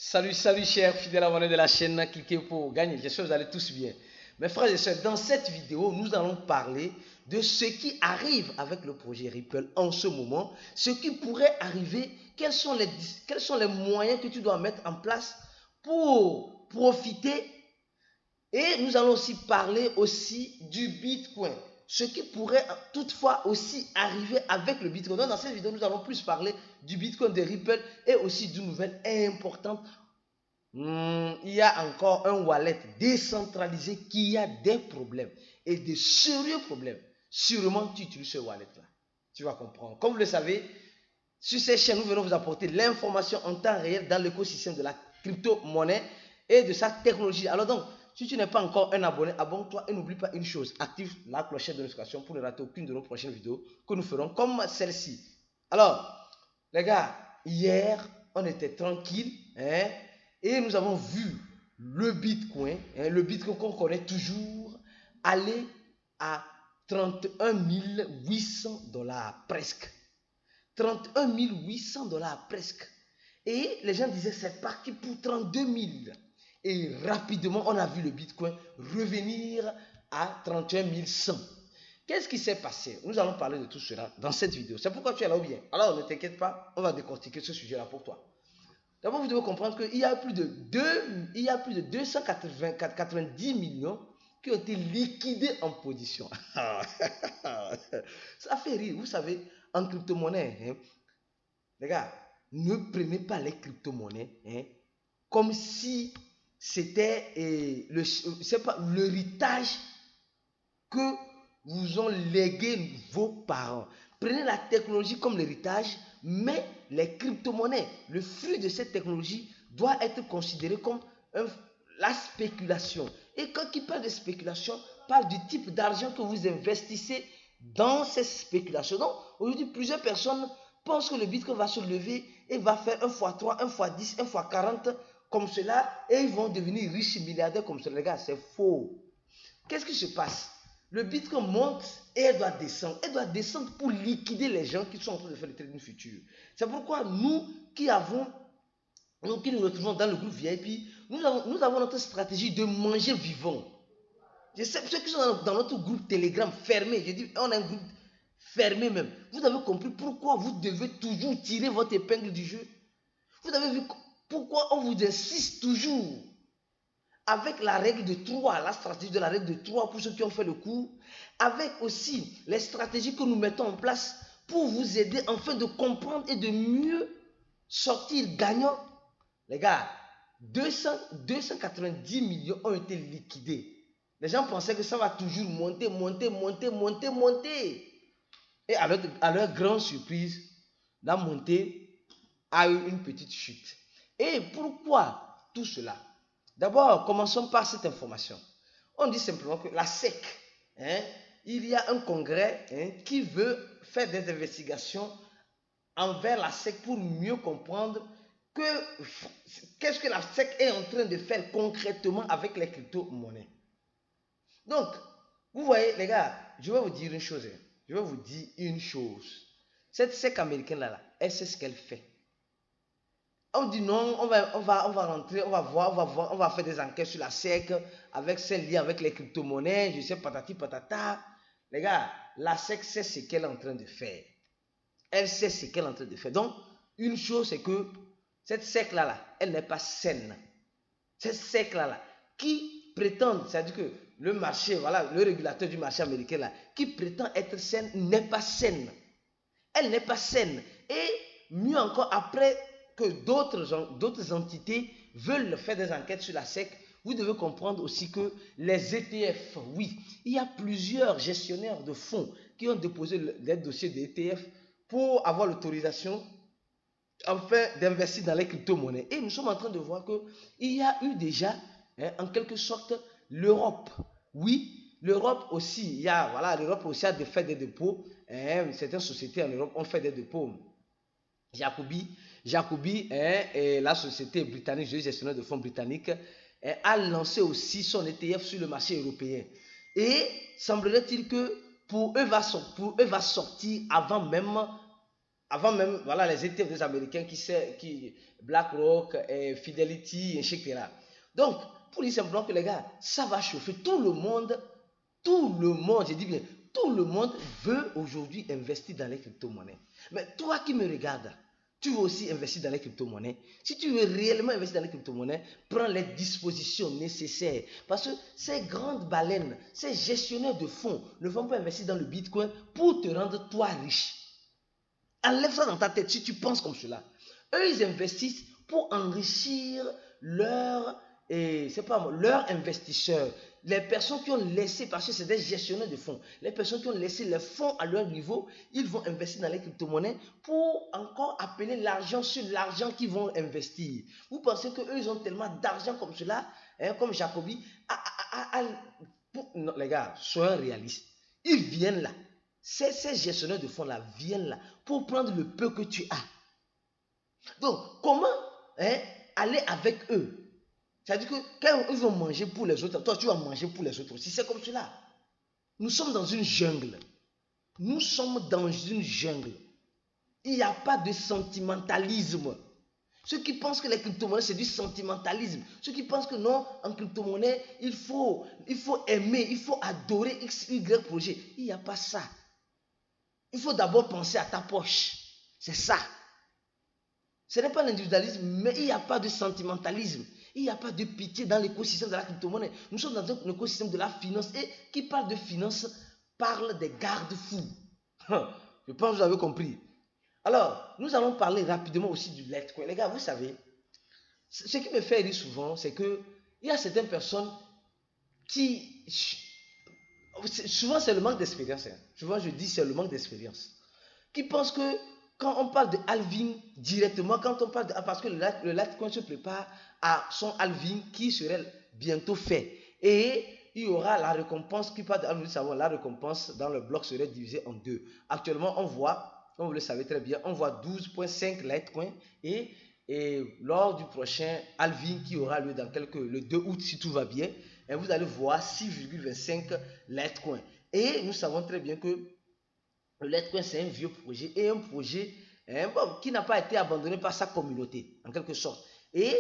Salut, salut chers fidèles abonnés de la chaîne, cliquez pour gagner. J'espère que vous allez tous bien. Mes frères et sœurs, dans cette vidéo, nous allons parler de ce qui arrive avec le projet Ripple en ce moment, ce qui pourrait arriver, quels sont les moyens que tu dois mettre en place pour profiter. Et nous allons aussi parler du Bitcoin, ce qui pourrait toutefois aussi arriver avec le Bitcoin. Donc dans cette vidéo, nous allons plus parler du Bitcoin, de Ripple et aussi d'une nouvelle importante. Il y a encore un wallet décentralisé qui a des problèmes et de sérieux problèmes. Sûrement, tu utilises ce wallet-là. Tu vas comprendre. Comme vous le savez, sur ces chaînes, nous venons vous apporter l'information en temps réel dans l'écosystème de la crypto-monnaie et de sa technologie. Alors donc, si tu n'es pas encore un abonné, abonne-toi et n'oublie pas une chose, active la clochette de notification pour ne rater aucune de nos prochaines vidéos que nous ferons comme celle-ci. Alors, les gars, hier, on était tranquille, et nous avons vu le Bitcoin qu'on connaît toujours, aller à 31 800 $ presque. 31 800 $ presque. Et les gens disaient c'est parti pour 32 000. Et rapidement, on a vu le Bitcoin revenir à 31 100. Qu'est-ce qui s'est passé? Nous allons parler de tout cela dans cette vidéo. C'est pourquoi tu es là ou bien? Alors ne t'inquiète pas, on va décortiquer ce sujet-là pour toi. D'abord, vous devez comprendre qu'il y a plus de 290 millions qui ont été liquidés en position. Ça fait rire, vous savez, en crypto-monnaie, les gars, ne prenez pas les crypto-monnaies comme si c'était l'héritage que vous ont légué vos parents. Prenez la technologie comme l'héritage, mais les crypto-monnaies, le fruit de cette technologie doit être considéré comme la spéculation. Et quand il parle de spéculation, parle du type d'argent que vous investissez dans ces spéculations. Donc, aujourd'hui, plusieurs personnes pensent que le Bitcoin va se lever et va faire 1 x 3, 1 x 10, 1 x 40 comme cela, et ils vont devenir riches milliardaires comme cela. Les gars, c'est faux. Qu'est-ce qui se passe? Le Bitcoin monte et elle doit descendre. Elle doit descendre pour liquider les gens qui sont en train de faire le trading futur. C'est pourquoi nous qui nous retrouvons dans le groupe VIP, nous avons notre stratégie de manger vivant. Je sais, ceux qui sont dans notre groupe Telegram fermé, je dis, on a un groupe fermé même. Vous avez compris pourquoi vous devez toujours tirer votre épingle du jeu? Vous avez vu pourquoi on vous insiste toujours avec la règle de 3, la stratégie de la règle de 3 pour ceux qui ont fait le cours, avec aussi les stratégies que nous mettons en place pour vous aider afin de comprendre et de mieux sortir gagnant. Les gars, 290 millions ont été liquidés. Les gens pensaient que ça va toujours monter. Et à leur grande surprise, la montée a eu une petite chute. Et pourquoi tout cela? D'abord, commençons par cette information. On dit simplement que la SEC, il y a un congrès qui veut faire des investigations envers la SEC pour mieux comprendre qu'est-ce que la SEC est en train de faire concrètement avec les crypto-monnaies. Donc, vous voyez, les gars, je vais vous dire une chose. Cette SEC américaine-là, elle sait ce qu'elle fait. On dit non, on va rentrer, on va faire des enquêtes sur la SEC avec celle liée avec les crypto-monnaies, je sais, patati patata. Les gars, la SEC sait ce qu'elle est en train de faire. Elle sait ce qu'elle est en train de faire. Donc, une chose, c'est que cette SEC-là, elle n'est pas saine. Cette SEC-là, qui prétend, c'est-à-dire que le marché, voilà, le régulateur du marché américain, là, qui prétend être saine, n'est pas saine. Elle n'est pas saine. Et mieux encore, après que d'autres entités veulent faire des enquêtes sur la SEC, vous devez comprendre aussi que les ETF, oui, il y a plusieurs gestionnaires de fonds qui ont déposé les dossiers des ETF pour avoir l'autorisation enfin d'investir dans les crypto-monnaies. Et nous sommes en train de voir qu'il y a eu déjà, en quelque sorte, l'Europe. Oui, l'Europe aussi, l'Europe aussi a fait des dépôts. Certaines sociétés en Europe ont fait des dépôts. Jacobi et la société britannique, le gestionnaire de fonds britannique, a lancé aussi son ETF sur le marché européen. Et semblerait-il que pour eux va sortir avant même avant même, voilà, les ETF des Américains qui BlackRock, Fidelity, etc. Donc, pour dire simplement que les gars, ça va chauffer. Tout le monde, je dis bien, tout le monde veut aujourd'hui investir dans les crypto-monnaies. Mais toi qui me regardes, tu veux aussi investir dans les crypto-monnaies. Si tu veux réellement investir dans les crypto-monnaies, prends les dispositions nécessaires. Parce que ces grandes baleines, ces gestionnaires de fonds ne vont pas investir dans le Bitcoin pour te rendre toi riche. Enlève ça dans ta tête si tu penses comme cela. Eux, ils investissent pour enrichir leurs investisseurs. Les personnes qui ont laissé, parce que c'est des gestionnaires de fonds, les personnes qui ont laissé les fonds à leur niveau, ils vont investir dans les crypto-monnaies pour encore appeler l'argent sur l'argent qu'ils vont investir. Vous pensez qu'eux, ils ont tellement d'argent comme cela, hein, comme Jacobi. Non, les gars, soyons réalistes. Ils viennent là. Ces gestionnaires de fonds là viennent là pour prendre le peu que tu as. Donc, comment aller avec eux? C'est-à-dire que quand ils vont manger pour les autres, toi tu vas manger pour les autres aussi. C'est comme cela. Nous sommes dans une jungle. Nous sommes dans une jungle. Il n'y a pas de sentimentalisme. Ceux qui pensent que les crypto-monnaies c'est du sentimentalisme. Ceux qui pensent que non, en crypto-monnaie, il faut aimer, il faut adorer X, Y projet. Il n'y a pas ça. Il faut d'abord penser à ta poche. C'est ça. Ce n'est pas l'individualisme, mais il n'y a pas de sentimentalisme. Il n'y a pas de pitié dans l'écosystème de la crypto-monnaie. Nous sommes dans un écosystème de la finance. Et qui parle de finance parle des garde-fous. Je pense que vous avez compris. Alors, nous allons parler rapidement aussi du Litecoin. Les gars, vous savez, ce qui me fait rire souvent, c'est qu'il y a certaines personnes qui... Souvent, c'est le manque d'expérience. Hein. Souvent, je dis c'est le manque d'expérience. Qui pensent que quand on parle de halving directement, quand on parle de... Parce que le Litecoin se prépare à son halving qui serait bientôt fait. Et il y aura la récompense qui parle de halving. Nous savons, la récompense dans le bloc serait divisée en deux. Actuellement, on voit, comme vous le savez très bien, on voit 12,5 Litecoin et lors du prochain halving qui aura lieu dans le 2 août si tout va bien, et vous allez voir 6,25 Litecoin. Et nous savons très bien que le Litecoin c'est un vieux projet et un projet qui n'a pas été abandonné par sa communauté en quelque sorte. Et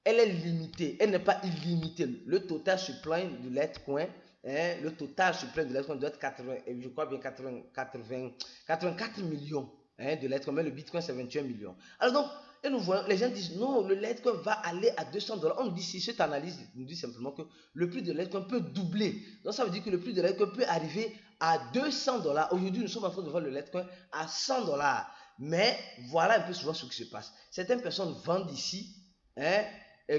elle est limitée, elle n'est pas illimitée. Le total supply du Litecoin, le total supply de Litecoin doit être 84 millions de Litecoin, mais le Bitcoin c'est 21 millions. Alors donc, et nous voyons, les gens disent non, le Litecoin va aller à 200 $. On nous dit, si cette analyse nous dit simplement que le prix de Litecoin peut doubler. Donc ça veut dire que le prix de Litecoin peut arriver à 200 $. Aujourd'hui, nous sommes en train de voir le Litecoin à 100 $. Mais voilà un peu souvent ce qui se passe. Certaines personnes vendent ici, et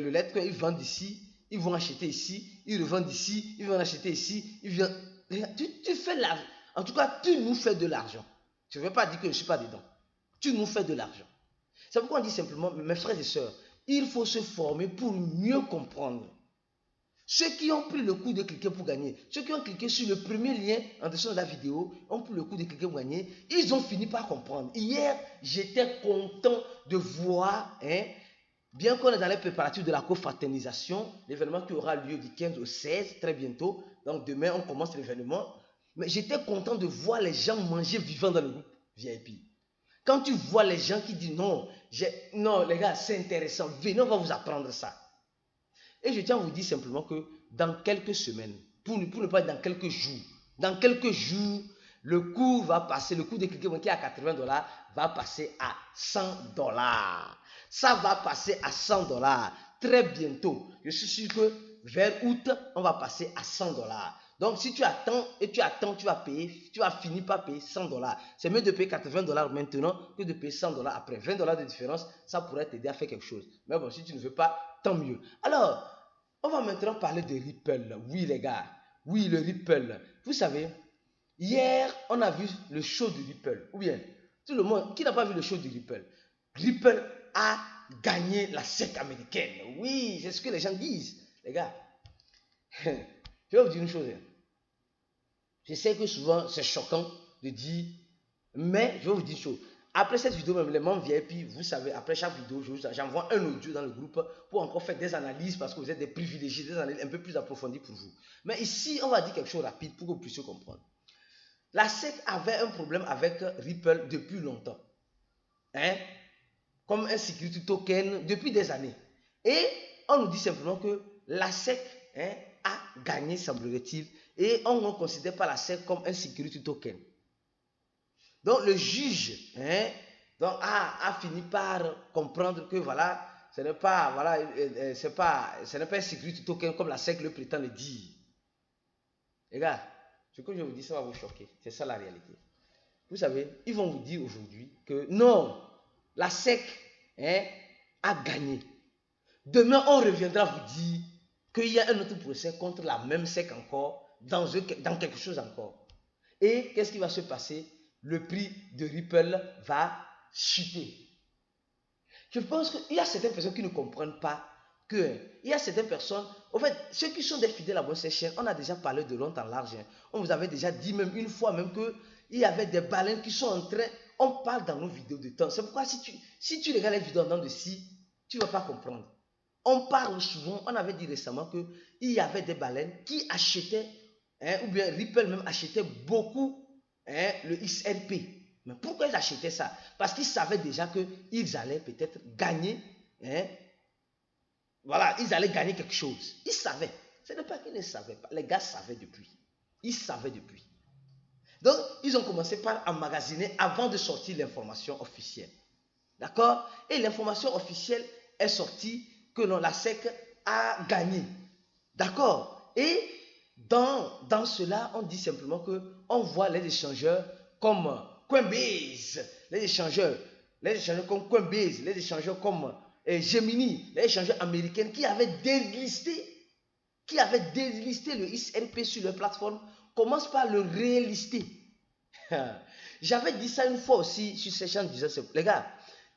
le Litecoin, ils vendent ici, ils vont acheter ici, ils revendent ici, ils vont acheter ici, ils viennent. Tu fais l'argent. En tout cas, tu nous fais de l'argent. Je ne veux pas dire que je ne suis pas dedans. Tu nous fais de l'argent. C'est pourquoi on dit simplement, mes frères et sœurs, il faut se former pour mieux comprendre. Ceux qui ont pris le coup de cliquer pour gagner, ceux qui ont cliqué sur le premier lien en dessous de la vidéo, ont pris le coup de cliquer pour gagner, ils ont fini par comprendre. Hier, j'étais content de voir, bien qu'on est dans les préparatifs de la confraternisation, l'événement qui aura lieu du 15 au 16, très bientôt, donc demain on commence l'événement, mais j'étais content de voir les gens manger vivant dans le groupe VIP. Quand tu vois les gens qui disent non, les gars, c'est intéressant, venez, on va vous apprendre ça. Et je tiens à vous dire simplement que dans quelques semaines, pour ne pas dire dans quelques jours, le cours va passer, le cours de cliquer qui est à 80 $, va passer à 100 $. Ça va passer à 100 $. Très bientôt. Je suis sûr que vers août, on va passer à 100 $. Donc, si tu attends et tu vas finir par payer 100 $. C'est mieux de payer 80 $ maintenant que de payer 100 $ après. 20 $ de différence, ça pourrait t'aider à faire quelque chose. Mais bon, si tu ne veux pas, tant mieux. Alors, on va maintenant parler de Ripple. Oui, les gars. Oui, le Ripple. Vous savez, hier, on a vu le show de Ripple. Ou bien, tout le monde, qui n'a pas vu le show de Ripple? Ripple a gagné la SEC américaine. Oui, c'est ce que les gens disent. Les gars, je vais vous dire une chose. Je sais que souvent, c'est choquant de dire, mais je vais vous dire une chose. Après cette vidéo, même les membres VIP, vous savez, après chaque vidéo, j'envoie un audio dans le groupe pour encore faire des analyses parce que vous êtes des privilégiés, des analyses un peu plus approfondies pour vous. Mais ici, on va dire quelque chose de rapide pour que vous puissiez comprendre. La SEC avait un problème avec Ripple depuis longtemps. hein, comme un security token depuis des années. Et on nous dit simplement que la SEC, hein, a gagné, semblerait-il, et on ne considère pas la SEC comme un security token. Donc le juge, hein, donc a fini par comprendre que voilà, ce n'est pas, voilà, ce n'est pas un security token comme la SEC le prétend le dire. Les gars, ce que je vous dis, ça va vous choquer. C'est ça la réalité. Vous savez, ils vont vous dire aujourd'hui que non, la SEC, hein, a gagné. Demain, on reviendra vous dire qu'il y a un autre procès contre la même SEC encore, dans quelque chose encore. Et qu'est-ce qui va se passer? Le prix de Ripple va chuter. Je pense qu'il y a certaines personnes qui ne comprennent pas qu'il y a certaines personnes, en fait, ceux qui sont des fidèles à cette chaîne, on a déjà parlé de long en large. On vous avait déjà dit même une fois même qu'il y avait des baleines qui sont en train, on parle dans nos vidéos de temps. C'est pourquoi si tu regardes les vidéos en temps de ci, tu ne vas pas comprendre. On parle souvent, on avait dit récemment qu'il y avait des baleines qui achetaient, hein, ou bien Ripple même achetait beaucoup, hein, le XRP. Mais pourquoi ils achetaient ça? Parce qu'ils savaient déjà qu'ils allaient peut-être gagner, hein, voilà, ils allaient gagner quelque chose. Ils savaient. Ce n'est pas qu'ils ne savaient pas. Les gars savaient depuis. Ils savaient depuis. Donc, ils ont commencé par emmagasiner avant de sortir l'information officielle. D'accord? Et l'information officielle est sortie que non, la SEC a gagné. D'accord? Et dans cela, on dit simplement qu'on voit les échangeurs comme Coinbase, les échangeurs comme Coinbase, les échangeurs comme Gemini, les échangeurs américains qui avaient délisté le XRP sur leur plateforme, commencent par le rélister. J'avais dit ça une fois aussi sur ces chaînes, disant, les gars,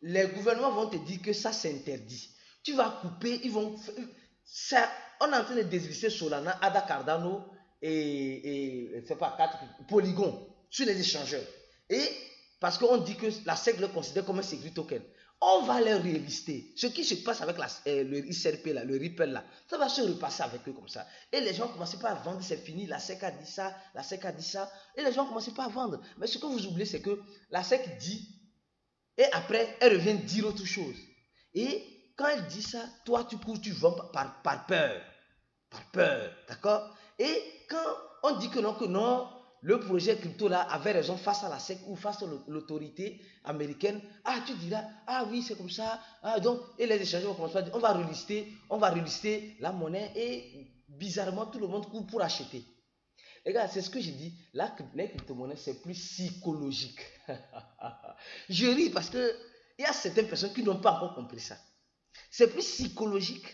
les gouvernements vont te dire que ça c'est interdit. Tu vas couper, ils vont... Ça, on est en train de délister Solana, Ada Cardano et c'est pas 4 Polygon sur les échangeurs. Et parce qu'on dit que la SEC le considère comme un security token, on va les rélister. Ce qui se passe avec le XRP, là, le Ripple, là, ça va se repasser avec eux comme ça. Et les gens commencent pas à vendre, c'est fini, la SEC a dit ça, la SEC a dit ça. Et les gens commencent pas à vendre. Mais ce que vous oubliez, c'est que la SEC dit, et après, elle revient dire autre chose. Et quand elle dit ça, toi, tu cours, tu vends par peur. Par peur, d'accord? Et quand on dit que non, le projet crypto là avait raison face à la SEC ou face à l'autorité américaine, ah, tu diras, ah oui, c'est comme ça, ah, donc, et les échangeurs vont commencer à dire, on va relister la monnaie, et bizarrement, tout le monde court pour acheter. Les gars, c'est ce que j'ai dit, les crypto-monnaies, c'est plus psychologique. Je ris parce que il y a certaines personnes qui n'ont pas encore compris ça. C'est plus psychologique.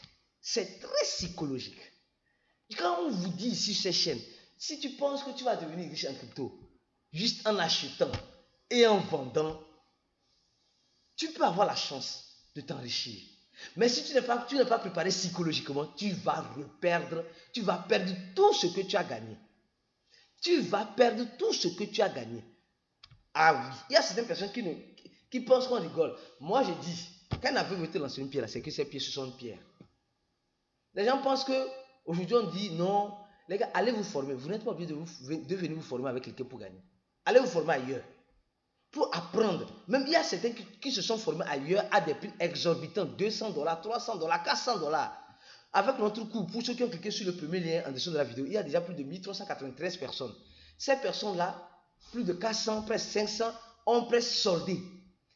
C'est très psychologique. Quand on vous dit ici sur ces chaînes, si tu penses que tu vas devenir riche en crypto, juste en achetant et en vendant, tu peux avoir la chance de t'enrichir. Mais si tu n'es pas préparé psychologiquement, tu vas perdre tout ce que tu as gagné. Tu vas perdre tout ce que tu as gagné. Ah oui, il y a certaines personnes qui pensent qu'on rigole. Moi, je dis, quand un aveugle veut te lancer une pierre, c'est que ces pieds, ce sont une pierre. Les gens pensent qu'aujourd'hui, on dit non, les gars, allez vous former. Vous n'êtes pas obligé de venir vous former avec quelqu'un pour gagner. Allez vous former ailleurs. Pour apprendre. Même il y a certains qui se sont formés ailleurs à des prix exorbitants, $200, $300, $400. Avec notre cours, pour ceux qui ont cliqué sur le premier lien en dessous de la vidéo, il y a déjà plus de 1393 personnes. Ces personnes-là, plus de 400, presque 500, ont presque soldé.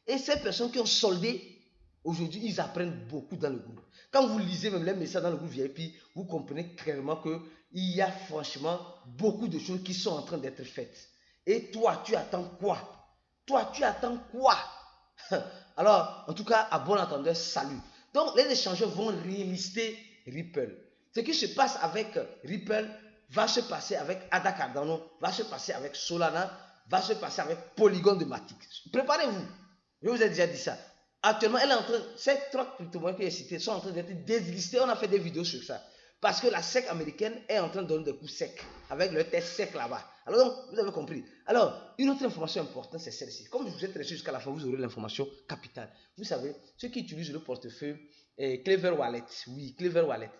Et ces personnes qui ont soldé, aujourd'hui, ils apprennent beaucoup dans le groupe. Quand vous lisez même les messages dans le groupe VIP, vous comprenez clairement qu'il y a franchement beaucoup de choses qui sont en train d'être faites. Et toi, tu attends quoi? Toi, tu attends quoi? Alors, en tout cas, à bon entendeur, salut. Donc, les échangeurs vont rélister Ripple. Ce qui se passe avec Ripple va se passer avec Ada Cardano, va se passer avec Solana, va se passer avec Polygon de Matic. Préparez-vous. Je vous ai déjà dit ça. Actuellement, elle est en train, ces 3 crypto-monnaies que j'ai citées sont en train d'être déslistées. On a fait des vidéos sur ça. Parce que la SEC américaine est en train de donner des coups secs avec le test sec là-bas. Alors donc, vous avez compris. Alors, une autre information importante, c'est celle-ci. Comme vous êtes resté jusqu'à la fin, vous aurez l'information capitale. Vous savez, ceux qui utilisent le portefeuille Clever Wallet, oui, Clever Wallet.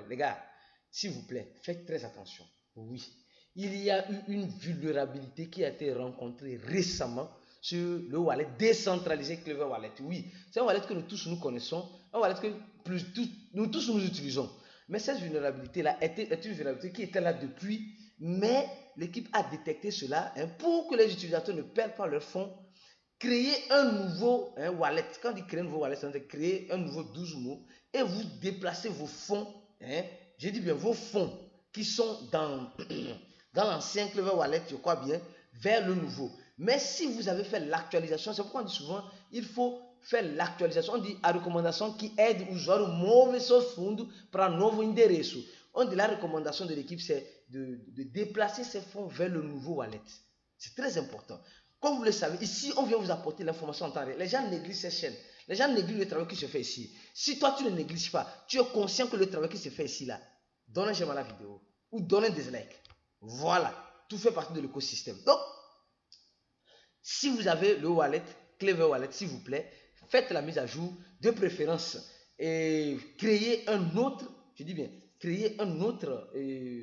Les gars, s'il vous plaît, faites très attention. Oui, il y a eu une vulnérabilité qui a été rencontrée récemment sur le wallet décentralisé Clever Wallet. Oui, c'est un wallet que nous tous nous connaissons, un wallet que nous tous nous utilisons. Mais cette vulnérabilité-là est une vulnérabilité qui était là depuis, mais l'équipe a détecté cela pour que les utilisateurs ne perdent pas leurs fonds. Créer un nouveau wallet. Quand on dit créer un nouveau wallet, c'est créer un nouveau 12 mots et vous déplacez vos fonds. Je dis bien vos fonds qui sont dans l'ancien Clever Wallet, je crois bien, vers le nouveau. Mais si vous avez fait l'actualisation, c'est pourquoi on dit souvent, il faut faire l'actualisation. On dit a recommandation que é do usuário mover seus fundos para novo endereço. On dit la recommandation de l'équipe, c'est de déplacer ces fonds vers le nouveau wallet. C'est très important. Comme vous le savez, ici, on vient vous apporter l'information en temps réel. Les gens négligent ces chaînes. Les gens négligent le travail qui se fait ici. Si toi, tu ne négliges pas, tu es conscient que le travail qui se fait ici, là, donne un j'aime à la vidéo ou donne un dislike. Voilà, tout fait partie de l'écosystème. Donc, si vous avez le wallet, Clever Wallet, s'il vous plaît, faites la mise à jour, de préférence, et créez un autre, je dis bien, créer un autre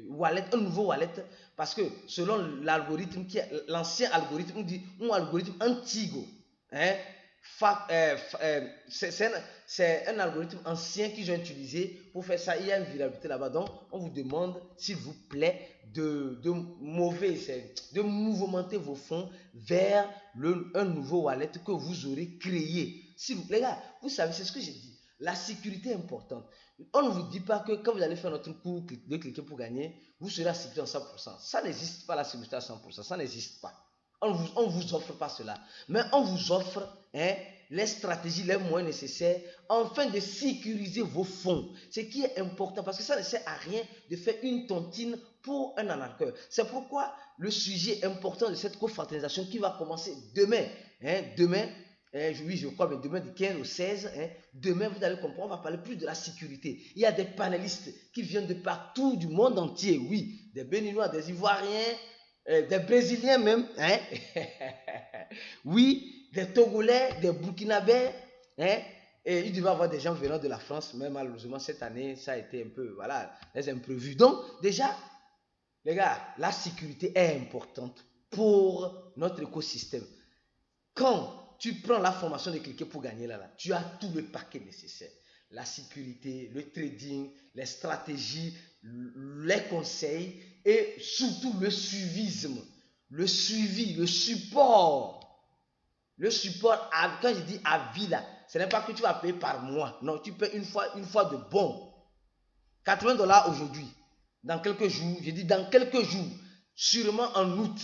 wallet, un nouveau wallet, parce que selon l'algorithme, l'ancien algorithme, on dit un algorithme Antigo, c'est un algorithme ancien qu'ils ont utilisé pour faire ça. Il y a une vulnérabilité là-bas, donc on vous demande, s'il vous plaît, de mouvementer vos fonds vers un nouveau wallet que vous aurez créé. Les gars, vous savez, c'est ce que j'ai dit. La sécurité est importante. On ne vous dit pas que quand vous allez faire notre cours de cliquer pour gagner, vous serez sécurisé à 100%. Ça n'existe pas, la sécurité à 100%. Ça n'existe pas. On ne vous offre pas cela. Mais on vous offre les stratégies, les moyens nécessaires afin de sécuriser vos fonds. Ce qui est important parce que ça ne sert à rien de faire une tontine pour un arnaqueur. C'est pourquoi le sujet important de cette confraternisation qui va commencer demain. Oui, je crois, mais demain du 15 au 16, demain vous allez comprendre, on va parler plus de la sécurité. Il y a des panélistes qui viennent de partout du monde entier, oui, des Béninois, des Ivoiriens, des Brésiliens même, oui, des Togolais, des Burkinabés, et il devait y avoir des gens venant de la France, mais malheureusement cette année, ça a été un peu, voilà, les imprévus. Donc, déjà, les gars, la sécurité est importante pour notre écosystème. Quand tu prends la formation de cliquer pour gagner là, tu as tout le paquet nécessaire. La sécurité, le trading, les stratégies, les conseils et surtout le suivisme, le suivi, le support. Le support, quand je dis à vie là, ce n'est pas que tu vas payer par mois. Non, tu payes une fois de bon. 80 $ aujourd'hui. Dans quelques jours, je dis dans quelques jours, sûrement en août.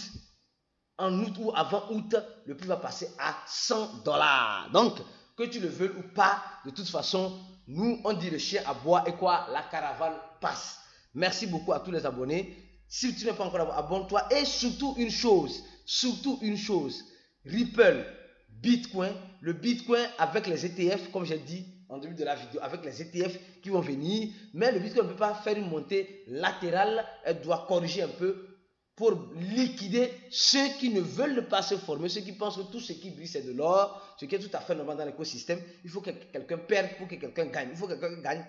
En août ou avant août, le prix va passer à 100 $. Donc, que tu le veuilles ou pas, de toute façon, nous, on dit le chien aboie et quoi, la caravane passe. Merci beaucoup à tous les abonnés. Si tu n'es pas encore abonné, abonne-toi. Et surtout une chose, Ripple, Bitcoin, le Bitcoin avec les ETF, comme j'ai dit en début de la vidéo, avec les ETF qui vont venir. Mais le Bitcoin ne peut pas faire une montée latérale, elle doit corriger un peu pour liquider ceux qui ne veulent pas se former, ceux qui pensent que tout ce qui brille c'est de l'or, ce qui est tout à fait normal dans l'écosystème. Il faut que quelqu'un perde pour que quelqu'un gagne. Il faut que quelqu'un gagne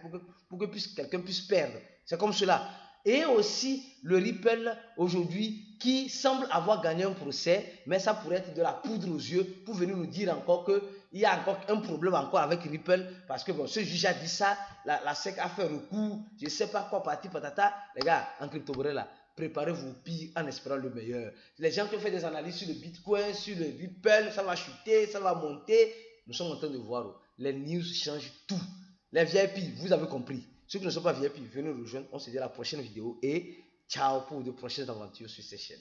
pour que quelqu'un puisse perdre. C'est comme cela. Et aussi le Ripple aujourd'hui qui semble avoir gagné un procès, mais ça pourrait être de la poudre aux yeux pour venir nous dire encore qu'il y a encore un problème encore avec Ripple parce que bon, ce juge a dit ça, la SEC a fait recours, je ne sais pas quoi, parti patata. Les gars, en crypto-monnaie là, préparez-vous au pire en espérant le meilleur. Les gens qui ont fait des analyses sur le Bitcoin, sur le Ripple, ça va chuter, ça va monter. Nous sommes en train de voir, les news changent tout. Les VIP, vous avez compris. Ceux qui ne sont pas VIP, venez nous rejoindre. On se dit à la prochaine vidéo et ciao pour de prochaines aventures sur ces chaînes.